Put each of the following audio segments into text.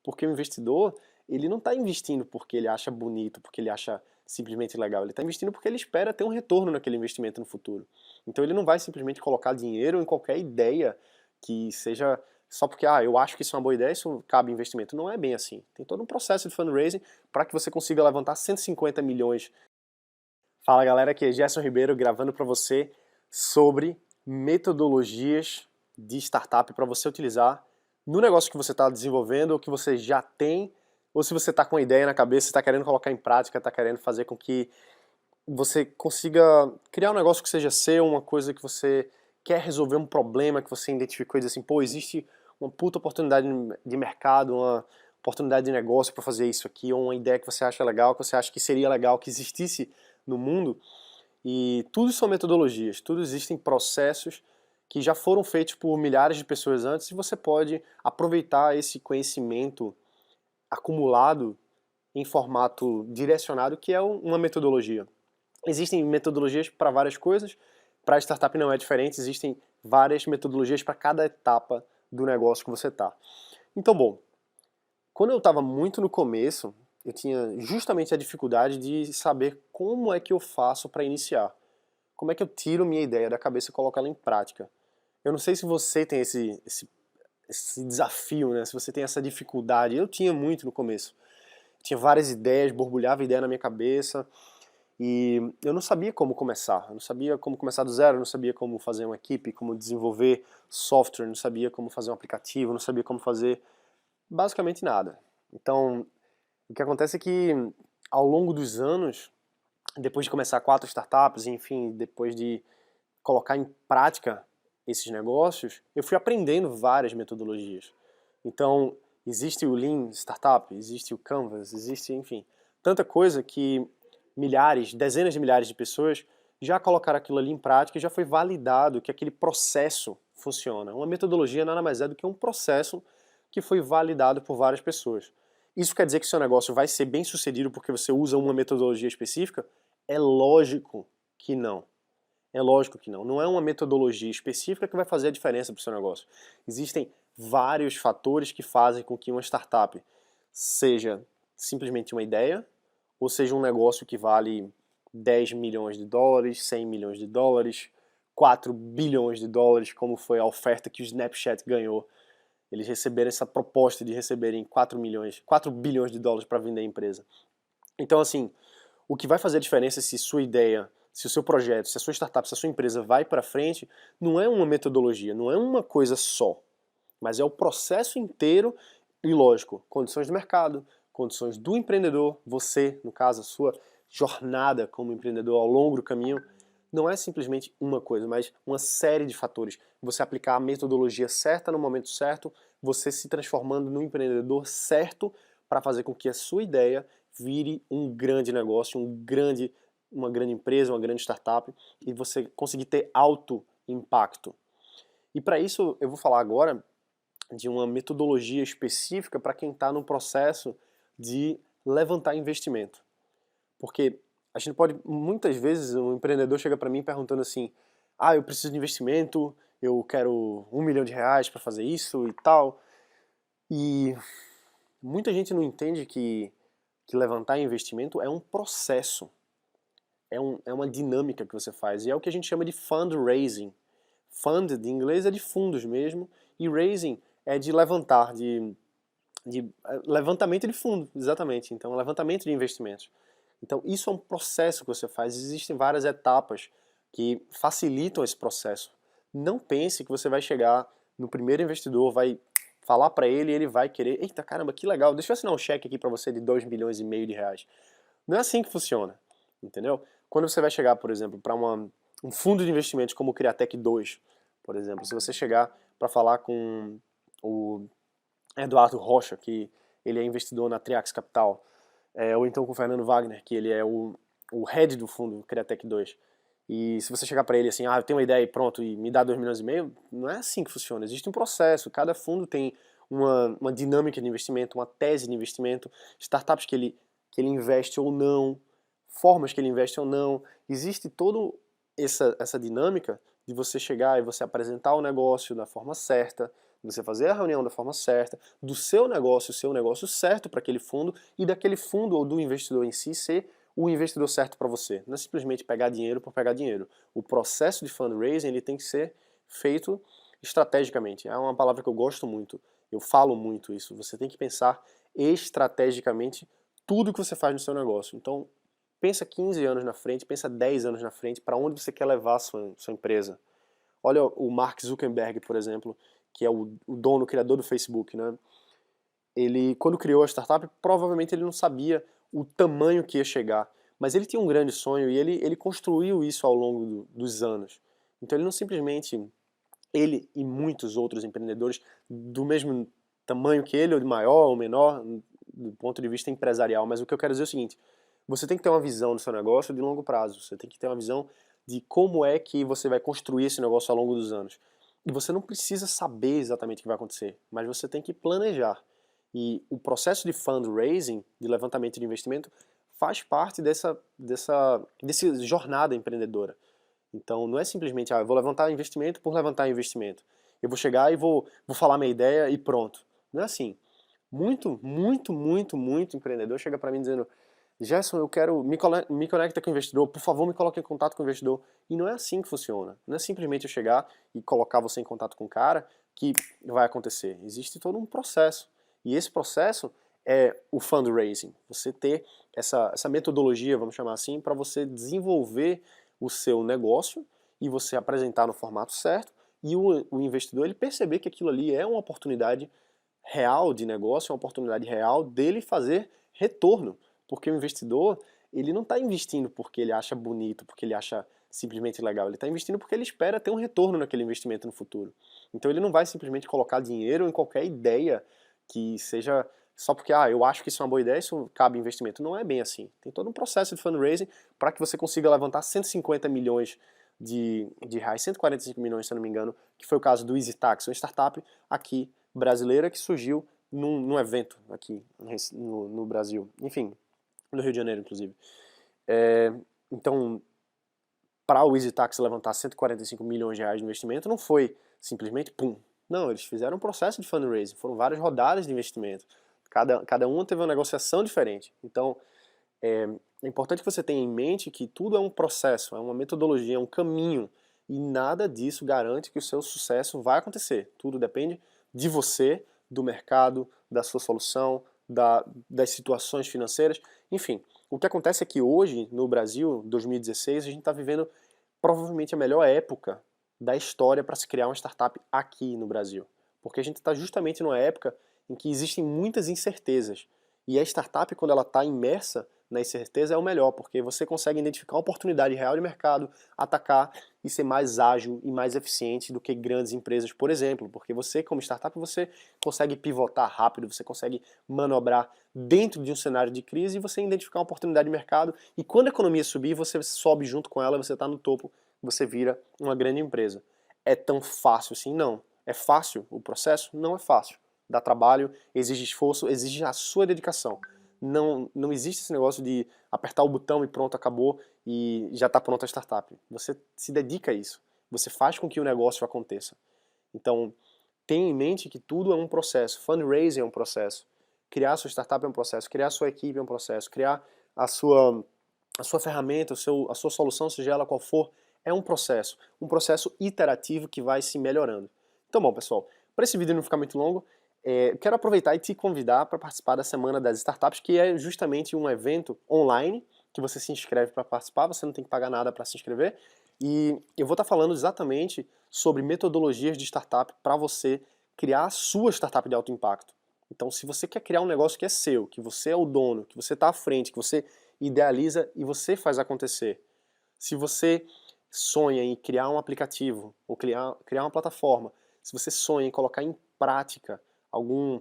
Porque o investidor, ele não está investindo porque ele acha bonito, porque ele acha simplesmente legal. Ele está investindo porque ele espera ter um retorno naquele investimento no futuro. Então ele não vai simplesmente colocar dinheiro em qualquer ideia que seja só porque, eu acho que isso é uma boa ideia, isso cabe investimento. Não é bem assim. Tem todo um processo de fundraising para que você consiga levantar 150 milhões. Fala galera, aqui é Gerson Ribeiro gravando para você sobre metodologias de startup para você utilizar no negócio que você está desenvolvendo ou que você já tem, ou se você está com uma ideia na cabeça, está querendo colocar em prática, está querendo fazer com que você consiga criar um negócio que seja seu, uma coisa que você quer resolver um problema que você identificou e diz assim, pô, existe uma puta oportunidade de mercado, uma oportunidade de negócio para fazer isso aqui, ou uma ideia que você acha legal, que você acha que seria legal que existisse no mundo. E tudo são metodologias, tudo existem processos que já foram feitos por milhares de pessoas antes e você pode aproveitar esse conhecimento acumulado em formato direcionado, que é uma metodologia. Existem metodologias para várias coisas, para a startup não é diferente, existem várias metodologias para cada etapa do negócio que você está. Então, bom, quando eu estava muito no começo, eu tinha justamente a dificuldade de saber como é que eu faço para iniciar. Como é que eu tiro minha ideia da cabeça e coloco ela em prática. Eu não sei se você tem esse desafio, né? Se você tem essa dificuldade. Eu tinha muito no começo. Tinha várias ideias, borbulhava ideia na minha cabeça, e eu não sabia como começar. Eu não sabia como começar do zero, eu não sabia como fazer uma equipe, como desenvolver software, não sabia como fazer um aplicativo, não sabia como fazer basicamente nada. Então, o que acontece é que ao longo dos anos, depois de começar 4 startups, enfim, depois de colocar em prática esses negócios, eu fui aprendendo várias metodologias. Então, existe o Lean Startup, existe o Canvas, existe, enfim, tanta coisa que milhares, dezenas de milhares de pessoas já colocaram aquilo ali em prática e já foi validado que aquele processo funciona. Uma metodologia nada mais é do que um processo que foi validado por várias pessoas. Isso quer dizer que seu negócio vai ser bem sucedido porque você usa uma metodologia específica? É lógico que não. É lógico que não. Não é uma metodologia específica que vai fazer a diferença para o seu negócio. Existem vários fatores que fazem com que uma startup seja simplesmente uma ideia, ou seja um negócio que vale 10 milhões de dólares, 100 milhões de dólares, 4 bilhões de dólares, como foi a oferta que o Snapchat ganhou. Eles receberam essa proposta de receberem 4 bilhões de dólares para vender a empresa. Então, assim, o que vai fazer a diferença se sua ideia, se o seu projeto, se a sua startup, se a sua empresa vai para frente, não é uma metodologia, não é uma coisa só, mas é o processo inteiro e, lógico, condições do mercado, condições do empreendedor, você, no caso, a sua jornada como empreendedor ao longo do caminho, não é simplesmente uma coisa, mas uma série de fatores. Você aplicar a metodologia certa no momento certo, você se transformando no empreendedor certo para fazer com que a sua ideia vire um grande negócio, uma grande empresa, uma grande startup, e você conseguir ter alto impacto. E para isso eu vou falar agora de uma metodologia específica para quem está no processo de levantar investimento. Porque a gente pode, muitas vezes, um empreendedor chega para mim perguntando assim, eu preciso de investimento, eu quero R$ 1 milhão para fazer isso e tal. E muita gente não entende que levantar investimento é um processo, é uma dinâmica que você faz, e é o que a gente chama de fundraising. Fund, de inglês, é de fundos mesmo, e raising é de levantar, de levantamento de fundo, exatamente. Então, levantamento de investimentos. Então, isso é um processo que você faz. Existem várias etapas que facilitam esse processo. Não pense que você vai chegar no primeiro investidor, vai falar para ele e ele vai querer, eita caramba, que legal, deixa eu assinar um cheque aqui para você de 2,5 milhões de reais. Não é assim que funciona, entendeu? Quando você vai chegar, por exemplo, para um fundo de investimentos como o Criatec 2, por exemplo, se você chegar para falar com o Eduardo Rocha, que ele é investidor na Triax Capital, ou então com o Fernando Wagner, que ele é o head do fundo Criatec 2, e se você chegar para ele assim, eu tenho uma ideia e pronto, e me dá 2,5 milhões, não é assim que funciona. Existe um processo, cada fundo tem uma dinâmica de investimento, uma tese de investimento, startups que ele investe ou não, formas que ele investe ou não. Existe toda essa dinâmica de você chegar e você apresentar o negócio da forma certa, Você fazer a reunião da forma certa, do seu negócio ser o negócio certo para aquele fundo e daquele fundo ou do investidor em si ser o investidor certo para você. Não é simplesmente pegar dinheiro por pegar dinheiro. O processo de fundraising ele tem que ser feito estrategicamente. É uma palavra que eu gosto muito. Eu falo muito isso. Você tem que pensar estrategicamente tudo que você faz no seu negócio. Então, pensa 15 anos na frente, pensa 10 anos na frente, para onde você quer levar a sua empresa. Olha o Mark Zuckerberg, por exemplo, que é o dono, o criador do Facebook, né? Ele, quando criou a startup, provavelmente ele não sabia o tamanho que ia chegar, mas ele tinha um grande sonho e ele construiu isso ao longo dos anos. Então ele não simplesmente, ele e muitos outros empreendedores do mesmo tamanho que ele, ou de maior ou menor, do ponto de vista empresarial, mas o que eu quero dizer é o seguinte, você tem que ter uma visão do seu negócio de longo prazo, você tem que ter uma visão de como é que você vai construir esse negócio ao longo dos anos. E você não precisa saber exatamente o que vai acontecer, mas você tem que planejar. E o processo de fundraising, de levantamento de investimento, faz parte dessa jornada empreendedora. Então não é simplesmente, eu vou levantar investimento por levantar investimento. Eu vou chegar e vou falar minha ideia e pronto. Não é assim. Muito empreendedor chega para mim dizendo, Gerson, eu quero, me conecta com o investidor, por favor me coloque em contato com o investidor. E não é assim que funciona. Não é simplesmente eu chegar e colocar você em contato com o cara que vai acontecer. Existe todo um processo. E esse processo é o fundraising. Você ter essa metodologia, vamos chamar assim, para você desenvolver o seu negócio e você apresentar no formato certo e o investidor ele perceber que aquilo ali é uma oportunidade real de negócio, é uma oportunidade real dele fazer retorno. Porque o investidor, ele não está investindo porque ele acha bonito, porque ele acha simplesmente legal. Ele está investindo porque ele espera ter um retorno naquele investimento no futuro. Então ele não vai simplesmente colocar dinheiro em qualquer ideia que seja só porque, eu acho que isso é uma boa ideia, isso cabe investimento. Não é bem assim. Tem todo um processo de fundraising para que você consiga levantar 150 milhões de reais, 145 milhões, se eu não me engano, que foi o caso do EasyTax, uma startup aqui brasileira que surgiu num evento aqui no Brasil. Enfim, no Rio de Janeiro, inclusive. Então, para o EasyTax levantar 145 milhões de reais de investimento, não foi simplesmente pum. Não, eles fizeram um processo de fundraising, foram várias rodadas de investimento. Cada uma teve uma negociação diferente. Então, é importante que você tenha em mente que tudo é um processo, é uma metodologia, é um caminho. E nada disso garante que o seu sucesso vai acontecer. Tudo depende de você, do mercado, da sua solução, das situações financeiras. Enfim, o que acontece é que hoje, no Brasil, 2016, a gente está vivendo provavelmente a melhor época da história para se criar uma startup aqui no Brasil. Porque a gente está justamente numa época em que existem muitas incertezas. E a startup, quando ela está imersa na incerteza, é o melhor, porque você consegue identificar uma oportunidade real de mercado, atacar e ser mais ágil e mais eficiente do que grandes empresas, por exemplo. Porque você, como startup, você consegue pivotar rápido, você consegue manobrar dentro de um cenário de crise e você identificar uma oportunidade de mercado. E quando a economia subir, você sobe junto com ela, você está no topo, você vira uma grande empresa. É tão fácil assim? Não. É fácil o processo? Não é fácil. Dá trabalho, exige esforço, exige a sua dedicação. Não existe esse negócio de apertar o botão e pronto, acabou e já está pronta a startup. Você se dedica a isso. Você faz com que o negócio aconteça. Então, tenha em mente que tudo é um processo. Fundraising é um processo. Criar a sua startup é um processo. Criar a sua equipe é um processo. Criar a sua ferramenta, a sua solução, seja ela qual for, é um processo. Um processo iterativo que vai se melhorando. Então, bom, pessoal, para esse vídeo não ficar muito longo, quero aproveitar e te convidar para participar da Semana das Startups, que é justamente um evento online, que você se inscreve para participar, você não tem que pagar nada para se inscrever, e eu vou estar falando exatamente sobre metodologias de startup para você criar a sua startup de alto impacto. Então, se você quer criar um negócio que é seu, que você é o dono, que você está à frente, que você idealiza e você faz acontecer. Se você sonha em criar um aplicativo ou criar uma plataforma, se você sonha em colocar em prática algum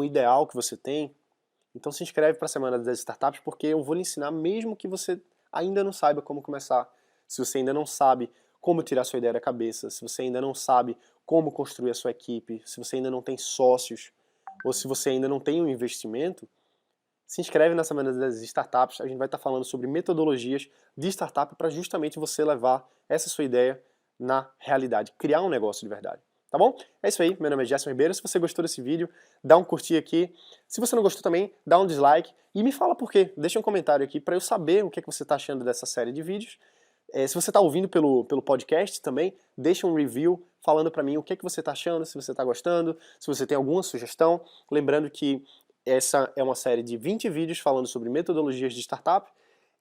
ideal que você tem, então se inscreve para a Semana das Startups, porque eu vou lhe ensinar mesmo que você ainda não saiba como começar, se você ainda não sabe como tirar sua ideia da cabeça, se você ainda não sabe como construir a sua equipe, se você ainda não tem sócios, ou se você ainda não tem um investimento, se inscreve na Semana das Startups, a gente vai estar falando sobre metodologias de startup para justamente você levar essa sua ideia na realidade, criar um negócio de verdade. tá bom? É isso aí, meu nome é Gerson Ribeiro. Se você gostou desse vídeo, dá um curtir aqui. Se você não gostou também, dá um dislike e me fala por quê. Deixa um comentário aqui para eu saber o que você está achando dessa série de vídeos. Se você está ouvindo pelo podcast também, deixa um review falando para mim o que você está achando, se você está gostando, se você tem alguma sugestão. Lembrando que essa é uma série de 20 vídeos falando sobre metodologias de startup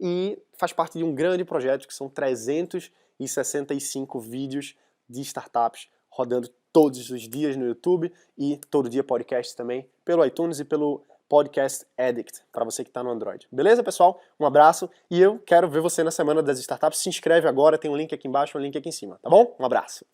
e faz parte de um grande projeto que são 365 vídeos de startups rodando todos os dias no YouTube e todo dia podcast também pelo iTunes e pelo Podcast Addict, para você que está no Android. Beleza, pessoal? Um abraço e eu quero ver você na Semana das Startups. Se inscreve agora, tem um link aqui embaixo, um link aqui em cima, tá bom? Um abraço.